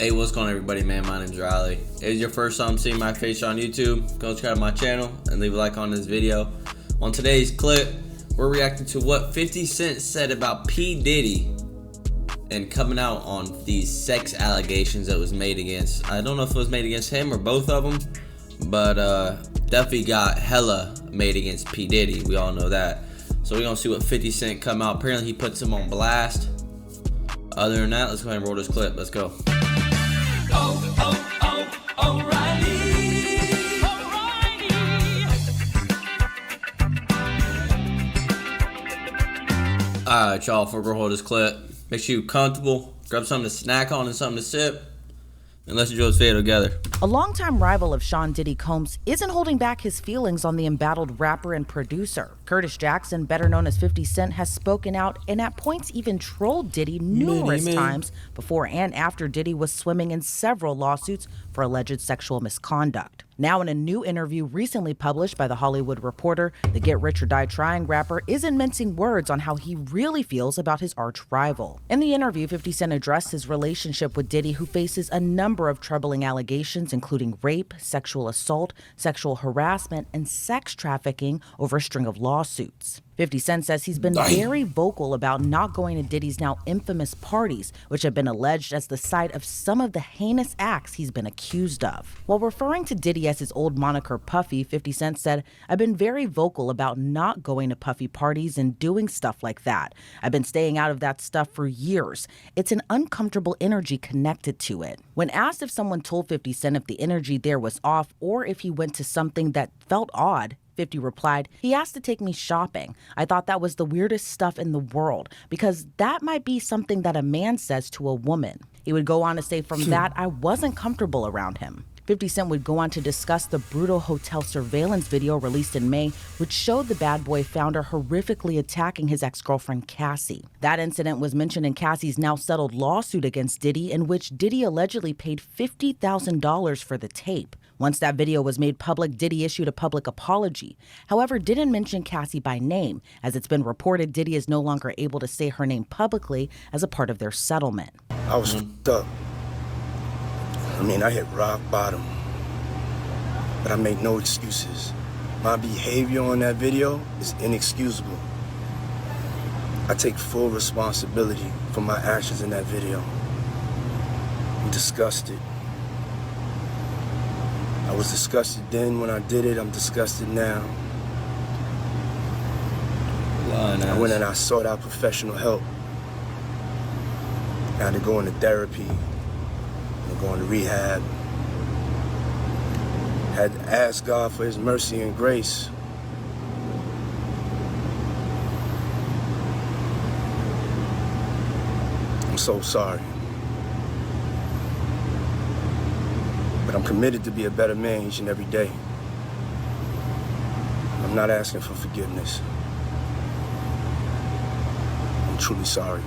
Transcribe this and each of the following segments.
Hey, what's going on, everybody, man? My name's Riley. If it's your first time seeing my face on YouTube, go subscribe to my channel and leave a like on this video. On today's clip, we're reacting to what 50 Cent said about P. Diddy and coming out on these sex allegations that was made against, I don't know if it was made against him or both of them, but definitely got hella made against P. Diddy. We all know that. So we're gonna see what 50 Cent come out. Apparently he puts him on blast. Other than that, let's go ahead and roll this clip. Let's go. Alright, y'all, before we hold this clip, make sure you're comfortable, grab something to snack on and something to sip, and let's enjoy this video together. A longtime rival of Sean Diddy Combs isn't holding back his feelings on the embattled rapper and producer. Curtis Jackson, better known as 50 Cent, has spoken out and at points even trolled Diddy numerous times before and after Diddy was swimming in several lawsuits for alleged sexual misconduct. Now, in a new interview recently published by The Hollywood Reporter, the Get Rich or Die Trying rapper isn't mincing words on how he really feels about his arch rival. In the interview, 50 Cent addressed his relationship with Diddy, who faces a number of troubling allegations, including rape, sexual assault, sexual harassment, and sex trafficking over a string of lawsuits. 50 Cent says he's been very vocal about not going to Diddy's now infamous parties, which have been alleged as the site of some of the heinous acts he's been accused of. While referring to Diddy as his old moniker Puffy, 50 Cent said, "I've been very vocal about not going to Puffy parties and doing stuff like that. I've been staying out of that stuff for years. It's an uncomfortable energy connected to it." When asked if someone told 50 Cent if the energy there was off or if he went to something that felt odd, 50 replied, "He asked to take me shopping. I thought that was the weirdest stuff in the world because that might be something that a man says to a woman." He would go on to say, "From that, I wasn't comfortable around him." 50 Cent would go on to discuss the brutal hotel surveillance video released in May, which showed the Bad Boy founder horrifically attacking his ex-girlfriend Cassie. That incident was mentioned in Cassie's now settled lawsuit against Diddy, in which Diddy allegedly paid $50,000 for the tape. Once that video was made public, Diddy issued a public apology. However, didn't mention Cassie by name, as it's been reported Diddy is no longer able to say her name publicly as a part of their settlement. I was stuck. I hit rock bottom, but I make no excuses. My behavior on that video is inexcusable. I take full responsibility for my actions in that video. I'm disgusted. I was disgusted then when I did it. I'm disgusted now. I went and I sought out professional help. I had to go into therapy. Going to rehab. Had to ask God for his mercy and grace. I'm so sorry. But I'm committed to be a better man each and every day. I'm not asking for forgiveness. I'm truly sorry.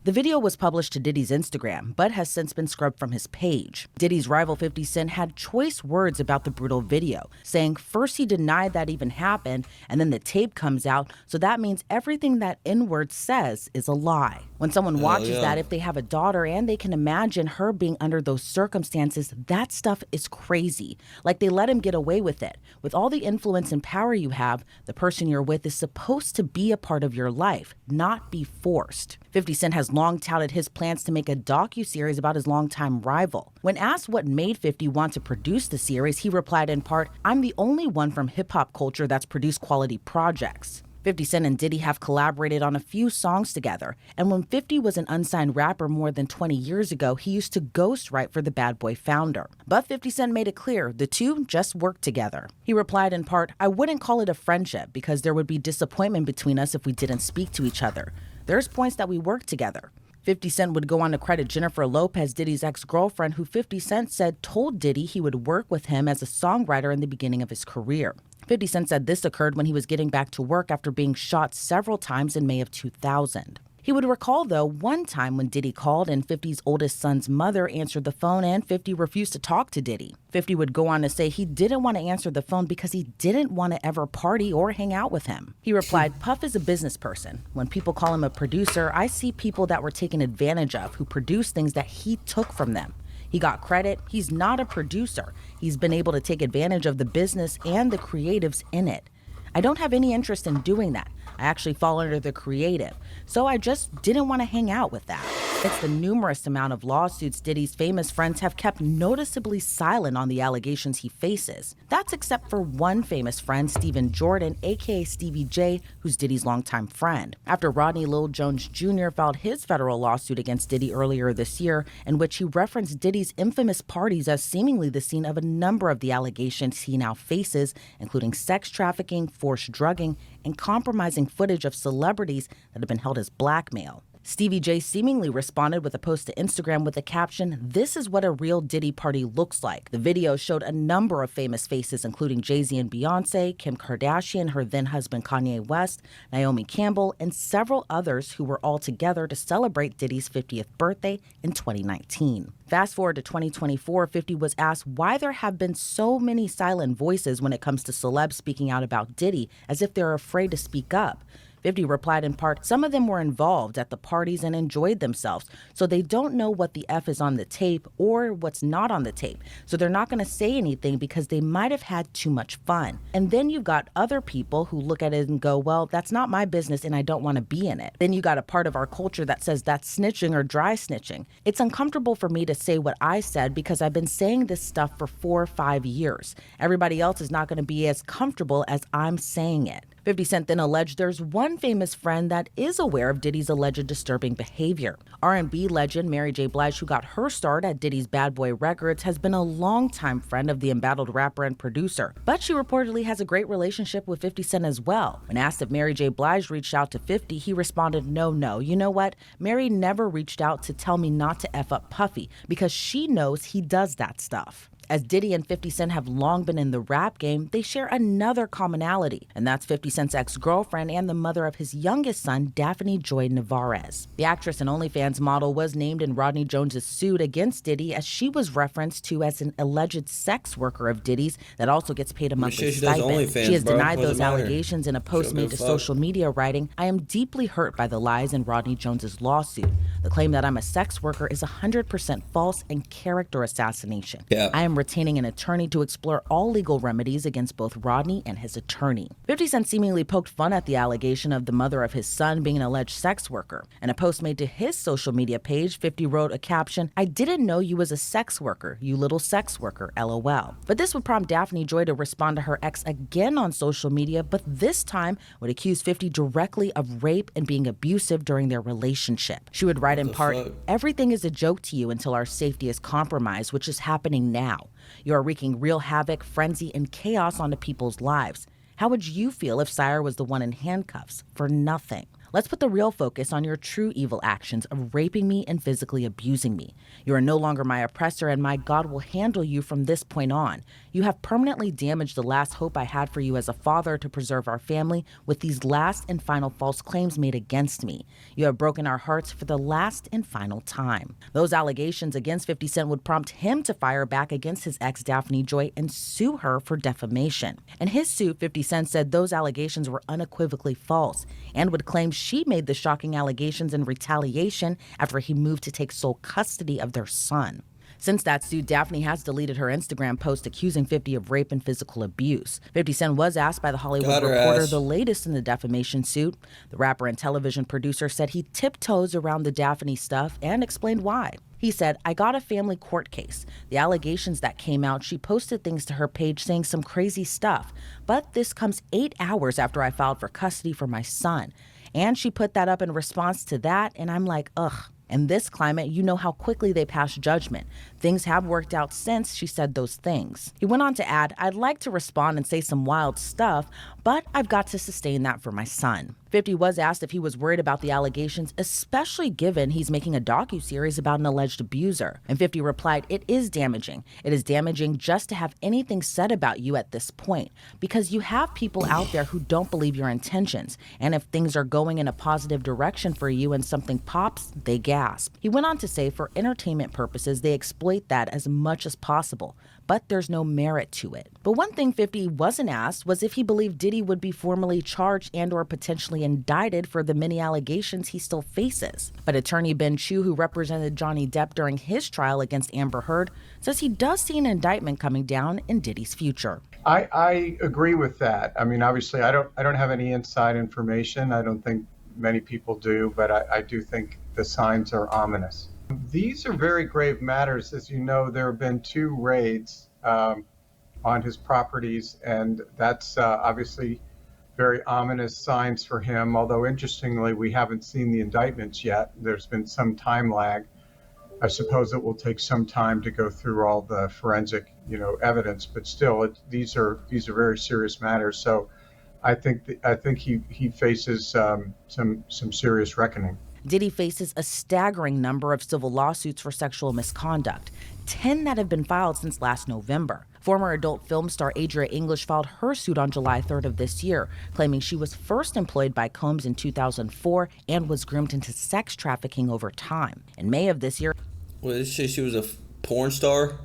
The video was published to Diddy's Instagram, but has since been scrubbed from his page. Diddy's rival 50 Cent had choice words about the brutal video, saying first he denied that even happened, and then the tape comes out, so that means everything that N-word says is a lie. When someone watches that, if they have a daughter and they can imagine her being under those circumstances, that stuff is crazy. Like they let him get away with it. With all the influence and power you have, the person you're with is supposed to be a part of your life, not be forced. 50 Cent has long touted his plans to make a docu-series about his longtime rival. When asked what made 50 want to produce the series, he replied in part, "I'm the only one from hip-hop culture that's produced quality projects." 50 Cent and Diddy have collaborated on a few songs together, and when 50 was an unsigned rapper more than 20 years ago, he used to ghostwrite for the Bad Boy founder. But 50 Cent made it clear the two just worked together. He replied in part, "I wouldn't call it a friendship because there would be disappointment between us if we didn't speak to each other. There's points that we work together." 50 Cent would go on to credit Jennifer Lopez, Diddy's ex-girlfriend, who 50 Cent said told Diddy he would work with him as a songwriter in the beginning of his career. 50 Cent said this occurred when he was getting back to work after being shot several times in May of 2000. He would recall, though, one time when Diddy called and 50's oldest son's mother answered the phone and 50 refused to talk to Diddy. 50 would go on to say he didn't want to answer the phone because he didn't want to ever party or hang out with him. He replied, "Puff is a business person. When people call him a producer, I see people that were taken advantage of who produce things that he took from them. He got credit. He's not a producer. He's been able to take advantage of the business and the creatives in it. I don't have any interest in doing that. I actually fall under the creative, so I just didn't want to hang out with that." It's the numerous amount of lawsuits Diddy's famous friends have kept noticeably silent on the allegations he faces. That's except for one famous friend, Stephen Jordan, aka Stevie J, who's Diddy's longtime friend. After Rodney Lil Jones Jr. filed his federal lawsuit against Diddy earlier this year, in which he referenced Diddy's infamous parties as seemingly the scene of a number of the allegations he now faces, including sex trafficking, forced drugging, and compromising footage of celebrities that have been held as blackmail. Stevie J seemingly responded with a post to Instagram with the caption, "This is what a real Diddy party looks like." The video showed a number of famous faces, including Jay-Z and Beyonce, Kim Kardashian, her then-husband Kanye West, Naomi Campbell, and several others who were all together to celebrate Diddy's 50th birthday in 2019. Fast forward to 2024, 50 was asked why there have been so many silent voices when it comes to celebs speaking out about Diddy, as if they're afraid to speak up. 50 replied in part, "Some of them were involved at the parties and enjoyed themselves, so they don't know what the F is on the tape or what's not on the tape. So they're not going to say anything because they might have had too much fun." And then you've got other people who look at it and go, "Well, that's not my business and I don't want to be in it." Then you got a part of our culture that says that's snitching or dry snitching. It's uncomfortable for me to say what I said because I've been saying this stuff for 4 or 5 years. Everybody else is not going to be as comfortable as I'm saying it. 50 Cent then alleged there's one famous friend that is aware of Diddy's alleged disturbing behavior. R&B legend Mary J. Blige, who got her start at Diddy's Bad Boy Records, has been a longtime friend of the embattled rapper and producer, but she reportedly has a great relationship with 50 Cent as well. When asked if Mary J. Blige reached out to 50, he responded, no, you know what? Mary never reached out to tell me not to F up Puffy because she knows he does that stuff." As Diddy and 50 Cent have long been in the rap game, they share another commonality, and that's 50 Cent's ex-girlfriend and the mother of his youngest son, Daphne Joy Navarez. The actress and OnlyFans model was named in Rodney Jones' suit against Diddy, as she was referenced to as an alleged sex worker of Diddy's that also gets paid a monthly stipend. She has denied those allegations in a post made to social media, writing, "I am deeply hurt by the lies in Rodney Jones' lawsuit. The claim that I'm a sex worker is 100% false and character assassination. I am retaining an attorney to explore all legal remedies against both Rodney and his attorney." 50 Cent seemingly poked fun at the allegation of the mother of his son being an alleged sex worker. In a post made to his social media page, 50 wrote a caption, "I didn't know you was a sex worker, you little sex worker, LOL." But this would prompt Daphne Joy to respond to her ex again on social media, but this time would accuse 50 directly of rape and being abusive during their relationship. She would write in part, "Everything is a joke to you until our safety is compromised, which is happening now. You are wreaking real havoc, frenzy, and chaos onto people's lives. How would you feel if Sire was the one in handcuffs for nothing? Let's put the real focus on your true evil actions of raping me and physically abusing me. You are no longer my oppressor, and my God will handle you from this point on. You have permanently damaged the last hope I had for you as a father to preserve our family with these last and final false claims made against me. You have broken our hearts for the last and final time." Those allegations against 50 Cent would prompt him to fire back against his ex Daphne Joy and sue her for defamation. In his suit, 50 Cent said those allegations were unequivocally false and would claim she made the shocking allegations in retaliation after he moved to take sole custody of their son. Since that suit, Daphne has deleted her Instagram post accusing 50 of rape and physical abuse. 50 Cent was asked by The Hollywood Reporter the latest in the defamation suit. The rapper and television producer said he tiptoes around the Daphne stuff and explained why. He said, "I got a family court case. The allegations that came out, she posted things to her page saying some crazy stuff. But this comes 8 hours after I filed for custody for my son. And she put that up in response to that, and I'm like, ugh. In this climate, you know how quickly they pass judgment. Things have worked out since she said those things." He went on to add, "I'd like to respond and say some wild stuff, but I've got to sustain that for my son." 50 was asked if he was worried about the allegations, especially given he's making a docuseries about an alleged abuser. And 50 replied, "It is damaging. It is damaging just to have anything said about you at this point, because you have people out there who don't believe your intentions. And if things are going in a positive direction for you and something pops, they gasp." He went on to say for entertainment purposes, they exploit that as much as possible, but there's no merit to it. But one thing 50 wasn't asked was if he believed Diddy would be formally charged and or potentially indicted for the many allegations he still faces. But attorney Ben Chu, who represented Johnny Depp during his trial against Amber Heard, says he does see an indictment coming down in Diddy's future. I agree with that. I mean, obviously, I don't have any inside information. I don't think many people do, but I do think the signs are ominous. These are very grave matters. As you know, there have been 2 raids on his properties, and that's obviously very ominous signs for him. Although, interestingly, we haven't seen the indictments yet. There's been some time lag. I suppose it will take some time to go through all the forensic, evidence, but still, these are very serious matters. So, I think he faces some serious reckoning. Diddy faces a staggering number of civil lawsuits for sexual misconduct, 10 that have been filed since last November. Former adult film star Adria English filed her suit on July 3rd of this year, claiming she was first employed by Combs in 2004 and was groomed into sex trafficking over time. In May of this year... Wait, she was a porn star?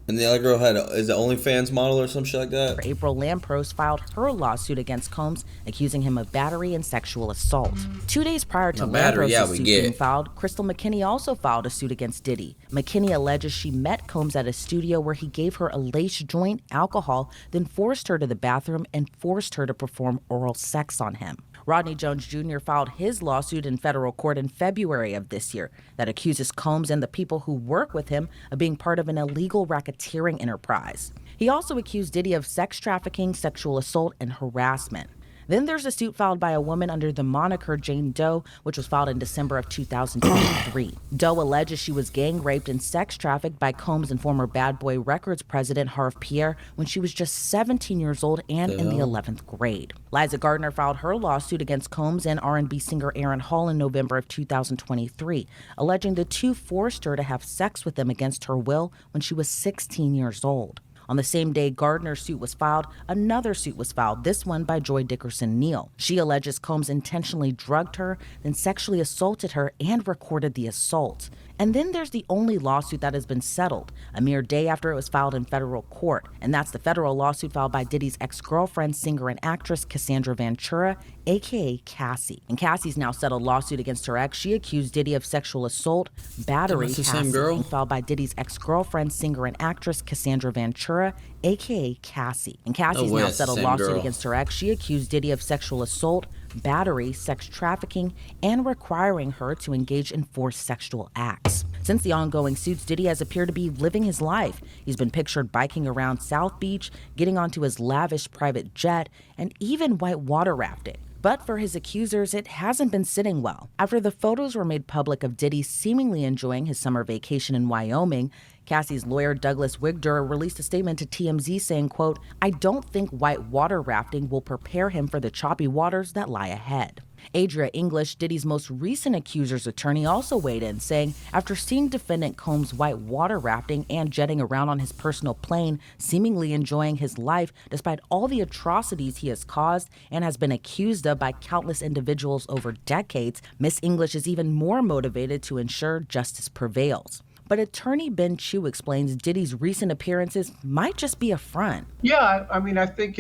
And the other girl is an OnlyFans model or some shit like that? April Lampros filed her lawsuit against Combs, accusing him of battery and sexual assault. 2 days prior to Lampros' suit being filed, Crystal McKinney also filed a suit against Diddy. McKinney alleges she met Combs at a studio where he gave her a lace joint, alcohol, then forced her to the bathroom and forced her to perform oral sex on him. Rodney Jones Jr. filed his lawsuit in federal court in February of this year that accuses Combs and the people who work with him of being part of an illegal racketeering enterprise. He also accused Diddy of sex trafficking, sexual assault, and harassment. Then there's a suit filed by a woman under the moniker Jane Doe, which was filed in December of 2023. Doe alleges she was gang raped and sex trafficked by Combs and former Bad Boy Records president Harve Pierre when she was just 17 years old and in the 11th grade. Liza Gardner filed her lawsuit against Combs and R&B singer Aaron Hall in November of 2023, alleging the two forced her to have sex with them against her will when she was 16 years old. On the same day Gardner's suit was filed, another suit was filed, this one by Joy Dickerson Neal. She alleges Combs intentionally drugged her, then sexually assaulted her and recorded the assault. And then there's the only lawsuit that has been settled, a mere day after it was filed in federal court, and that's the federal lawsuit filed by Diddy's ex-girlfriend, singer and actress Cassandra Ventura, aka Cassie. And Cassie's now settled lawsuit against her ex. She accused Diddy of sexual assault, battery, Cassie, filed by Diddy's ex-girlfriend, singer and actress Cassandra Ventura, aka Cassie. And Cassie's now settled lawsuit against her ex. She accused Diddy of sexual assault, battery, sex trafficking, and requiring her to engage in forced sexual acts. Since the ongoing suits, Diddy has appeared to be living his life. He's been pictured biking around South Beach, getting onto his lavish private jet, and even white water rafting. But for his accusers, it hasn't been sitting well. After the photos were made public of Diddy seemingly enjoying his summer vacation in Wyoming, Cassie's lawyer Douglas Wigder released a statement to TMZ saying, quote, "I don't think white water rafting will prepare him for the choppy waters that lie ahead." Adria English, Diddy's most recent accuser's attorney, also weighed in, saying after seeing defendant Combs white water rafting and jetting around on his personal plane, seemingly enjoying his life despite all the atrocities he has caused and has been accused of by countless individuals over decades, Miss English is even more motivated to ensure justice prevails. But attorney Ben Chu explains Diddy's recent appearances might just be a front. Yeah, I mean, I think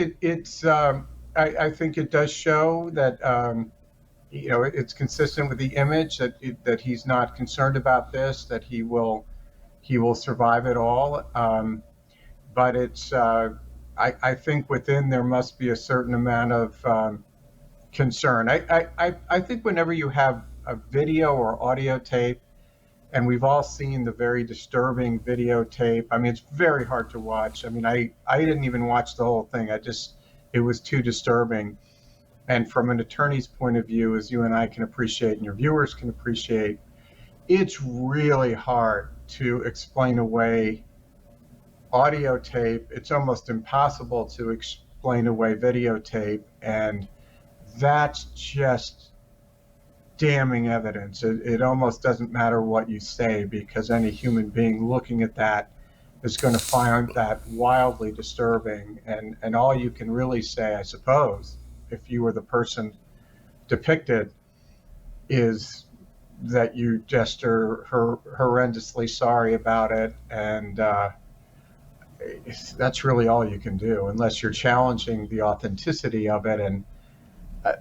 I think it does show that it's consistent with the image that he's not concerned about this, that he will survive it all. But it's I think within there must be a certain amount of concern. I think whenever you have a video or audio tape, and we've all seen the very disturbing videotape. I mean, it's very hard to watch. I mean, I didn't even watch the whole thing. It was too disturbing. And from an attorney's point of view, as you and I can appreciate and your viewers can appreciate, it's really hard to explain away audio tape. It's almost impossible to explain away videotape, and that's just damning evidence. It almost doesn't matter what you say, because any human being looking at that is going to find that wildly disturbing. And all you can really say, I suppose, if you were the person depicted, is that you just are horrendously sorry about it. And that's really all you can do, unless you're challenging the authenticity of it. And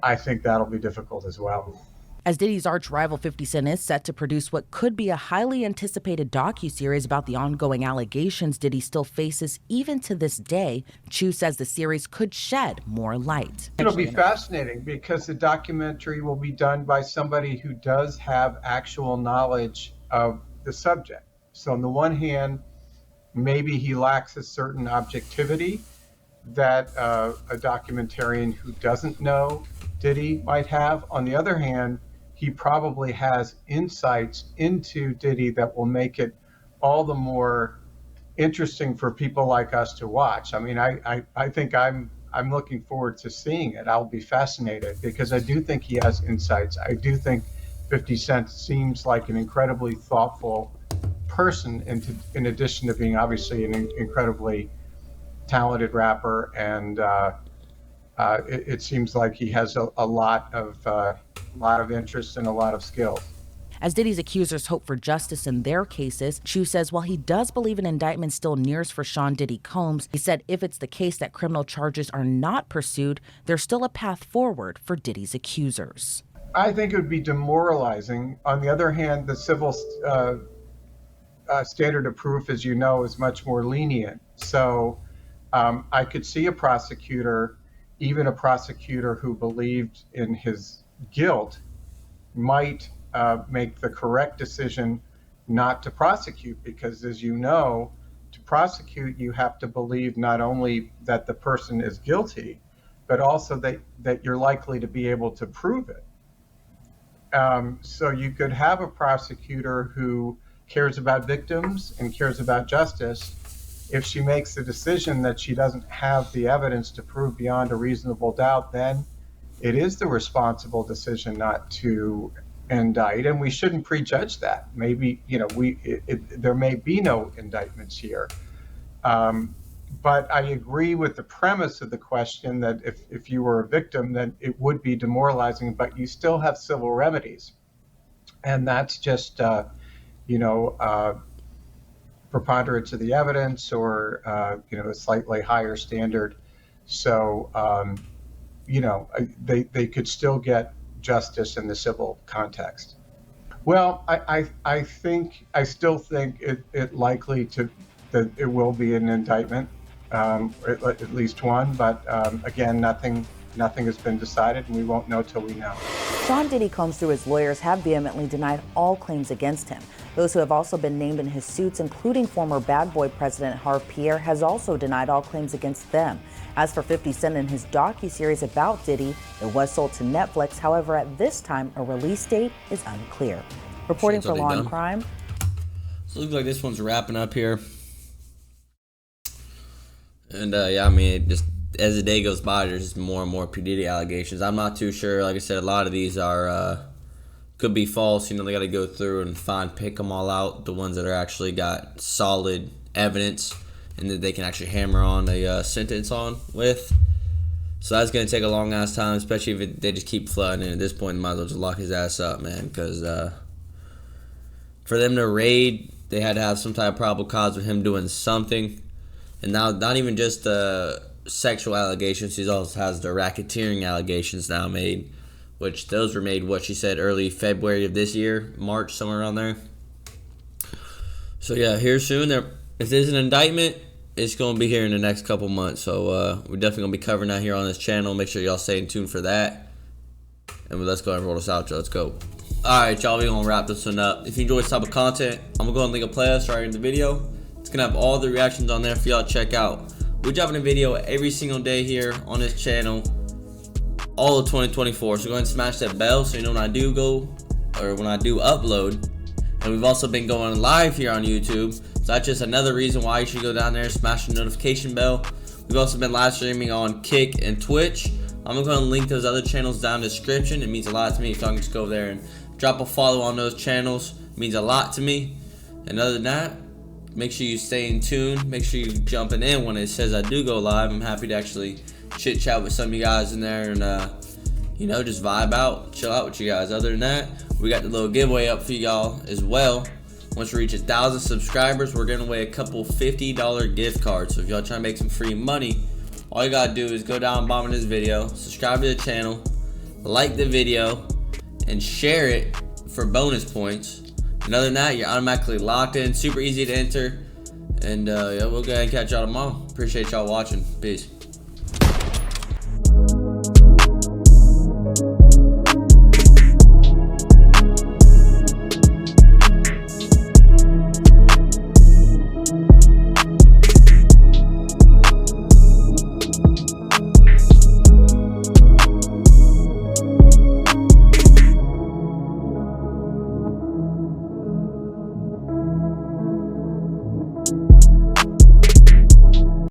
I think that'll be difficult as well. As Diddy's arch rival 50 Cent is set to produce what could be a highly anticipated docuseries about the ongoing allegations Diddy still faces even to this day, Chu says the series could shed more light. It'll be fascinating because the documentary will be done by somebody who does have actual knowledge of the subject. So on the one hand, maybe he lacks a certain objectivity that a documentarian who doesn't know Diddy might have. On the other hand, he probably has insights into Diddy that will make it all the more interesting for people like us to watch. I mean, I think I'm looking forward to seeing it. I'll be fascinated because I do think he has insights. I do think 50 Cent seems like an incredibly thoughtful person, in addition to being obviously an incredibly talented rapper, and it seems like he has a lot of interest and a lot of skills. As Diddy's accusers hope for justice in their cases, Chu says while he does believe an indictment still nears for Sean Diddy Combs, he said if it's the case that criminal charges are not pursued, there's still a path forward for Diddy's accusers. I think it would be demoralizing. On the other hand, the civil standard of proof, as you know, is much more lenient. So I could see a prosecutor, even a prosecutor who believed in his guilt, might make the correct decision not to prosecute, because, as you know, to prosecute, you have to believe not only that the person is guilty, but also that you're likely to be able to prove it. So you could have a prosecutor who cares about victims and cares about justice. If she makes the decision that she doesn't have the evidence to prove beyond a reasonable doubt, then it is the responsible decision not to indict, and we shouldn't prejudge that. Maybe, there may be no indictments here. But I agree with the premise of the question that if you were a victim, then it would be demoralizing, but you still have civil remedies. And that's just, preponderance of the evidence, or, a slightly higher standard. So, they could still get justice in the civil context. Well, I still think it likely that it will be an indictment, at least one, but again, nothing has been decided, and we won't know till we know. Sean Diddy Combs, through his lawyers, have vehemently denied all claims against him. Those who have also been named in his suits, including former Bad Boy president Harve Pierre, has also denied all claims against them. As for 50 Cent and his docuseries about Diddy, it was sold to Netflix. However, at this time, a release date is unclear. Reporting for Law and Crime. So it looks like this one's wrapping up here. And it just, as the day goes by, there's just more and more P. Diddy allegations. I'm not too sure. Like I said, a lot of these are could be false. They got to go through and pick them all out, the ones that are actually got solid evidence and that they can actually hammer on a sentence on with. So that's going to take a long ass time, especially if they just keep flooding. And at this point, they might as well just lock his ass up, man, because for them to raid, they had to have some type of probable cause of him doing something. And now, not even just the sexual allegations, he also has the racketeering allegations now made, which those were made, what she said, early February of this year, March, somewhere around there. So yeah, here soon. If there's an indictment, it's going to be here in the next couple months. So we're definitely going to be covering that here on this channel. Make sure y'all stay in tune for that. And let's go and roll this out, y'all. Let's go. Alright, y'all, we're going to wrap this one up. If you enjoy this type of content, I'm going to go and link a playlist right in the video. It's going to have all the reactions on there for y'all to check out. We're dropping a video every single day here on this channel, all of 2024. So go ahead and smash that bell so you know when I do upload. And we've also been going live here on YouTube. So that's just another reason why you should go down there, smash the notification bell. We've also been live streaming on Kick and Twitch. I'm going to link those other channels down in the description. It means a lot to me if y'all can just go over there and drop a follow on those channels. It means a lot to me. And other than that, make sure you stay in tune. Make sure you jumping in when it says I do go live. I'm happy to actually chit chat with some of you guys in there and you know, just vibe out, chill out with you guys. Other than that, we got the little giveaway up for y'all as well. Once we reach 1,000 subscribers, we're giving away a couple $50 gift cards. So if y'all trying to make some free money, all you gotta do is go down bottom of this video, subscribe to the channel, like the video, and share it for bonus points. And other than that, you're automatically locked in. Super easy to enter. And yeah, we'll go ahead and catch y'all tomorrow. Appreciate y'all watching. Peace.